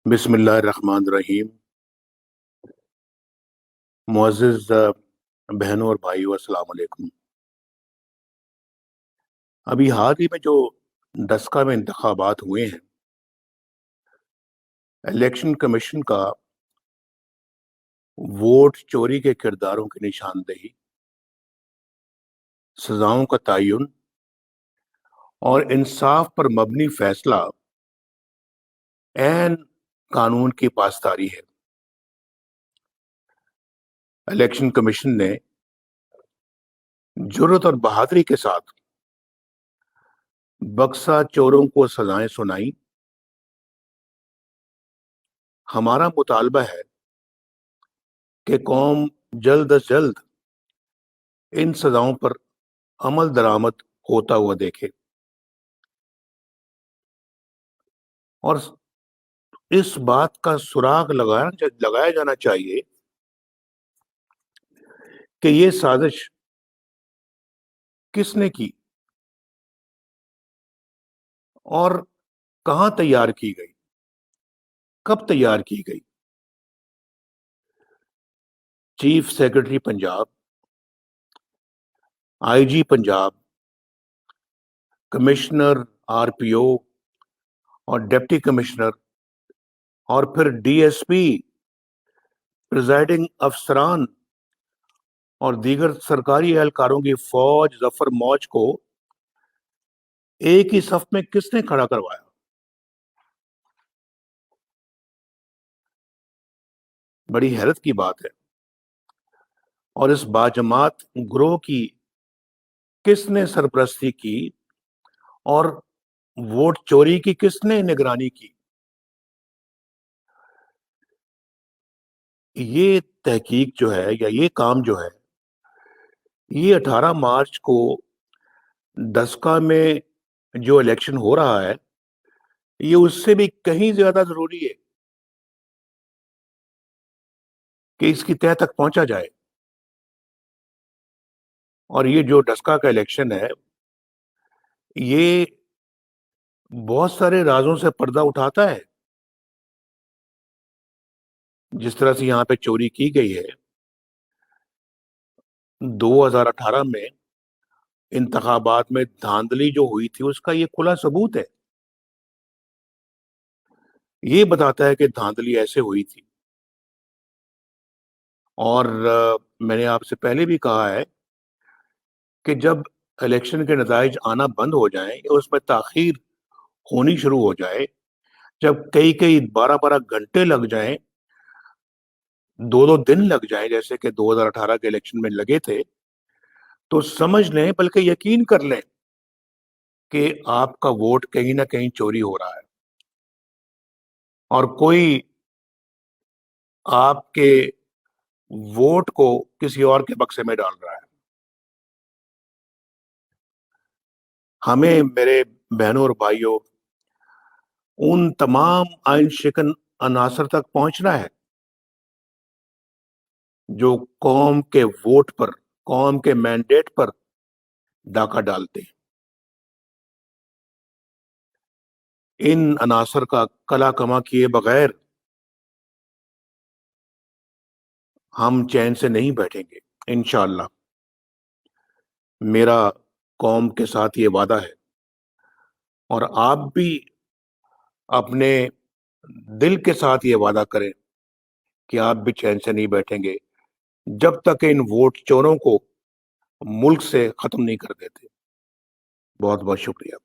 بسم اللہ الرحمن الرحیم۔ معزز بہنوں اور بھائیوں، السلام علیکم۔ ابھی حال ہی میں جو ڈسکا میں انتخابات ہوئے ہیں، الیکشن کمیشن کا ووٹ چوری کے کرداروں کی نشاندہی، سزاؤں کا تعین اور انصاف پر مبنی فیصلہ عین قانون کی پاسداری ہے۔ الیکشن کمیشن نے جرات اور بہادری کے ساتھ بکسا چوروں کو سزائیں سنائیں۔ ہمارا مطالبہ ہے کہ قوم جلد از جلد ان سزاؤں پر عمل درآمد ہوتا ہوا دیکھے اور اس بات کا سراغ لگایا جانا چاہیے کہ یہ سازش کس نے کی اور کہاں تیار کی گئی، کب تیار کی گئی۔ چیف سیکرٹری پنجاب، آئی جی پنجاب، کمشنر آر پی او اور ڈپٹی کمشنر اور پھر ڈی ایس پی، پریزائڈنگ افسران اور دیگر سرکاری اہلکاروں کی فوج ظفر موج کو ایک ہی صف میں کس نے کھڑا کروایا؟ بڑی حیرت کی بات ہے۔ اور اس باجماعت گروہ کی کس نے سرپرستی کی اور ووٹ چوری کی کس نے نگرانی کی؟ یہ تحقیق جو ہے یا یہ کام جو ہے، یہ 18 مارچ کو ڈسکا میں جو الیکشن ہو رہا ہے، یہ اس سے بھی کہیں زیادہ ضروری ہے کہ اس کی تہہ تک پہنچا جائے۔ اور یہ جو ڈسکا کا الیکشن ہے، یہ بہت سارے رازوں سے پردہ اٹھاتا ہے۔ جس طرح سے یہاں پہ چوری کی گئی ہے، 2018 میں انتخابات میں دھاندلی جو ہوئی تھی، اس کا یہ کھلا ثبوت ہے۔ یہ بتاتا ہے کہ دھاندلی ایسے ہوئی تھی۔ اور میں نے آپ سے پہلے بھی کہا ہے کہ جب الیکشن کے نتائج آنا بند ہو جائیں یا اس میں تاخیر ہونی شروع ہو جائے، جب کئی 12 گھنٹے لگ جائیں، 2 دن لگ جائیں، جیسے کہ 2018 کے الیکشن میں لگے تھے، تو سمجھ لیں بلکہ یقین کر لیں کہ آپ کا ووٹ کہیں نہ کہیں چوری ہو رہا ہے اور کوئی آپ کے ووٹ کو کسی اور کے بکسے میں ڈال رہا ہے۔ ہمیں، میرے بہنوں اور بھائیوں، ان تمام آئین شکن عناصر تک پہنچنا ہے جو قوم کے ووٹ پر، قوم کے مینڈیٹ پر ڈاکہ ڈالتے ہیں۔ ان عناصر کا کلا کما کیے بغیر ہم چین سے نہیں بیٹھیں گے انشاءاللہ۔ میرا قوم کے ساتھ یہ وعدہ ہے، اور آپ بھی اپنے دل کے ساتھ یہ وعدہ کریں کہ آپ بھی چین سے نہیں بیٹھیں گے جب تک ان ووٹ چوروں کو ملک سے ختم نہیں کر دیتے۔ بہت بہت شکریہ۔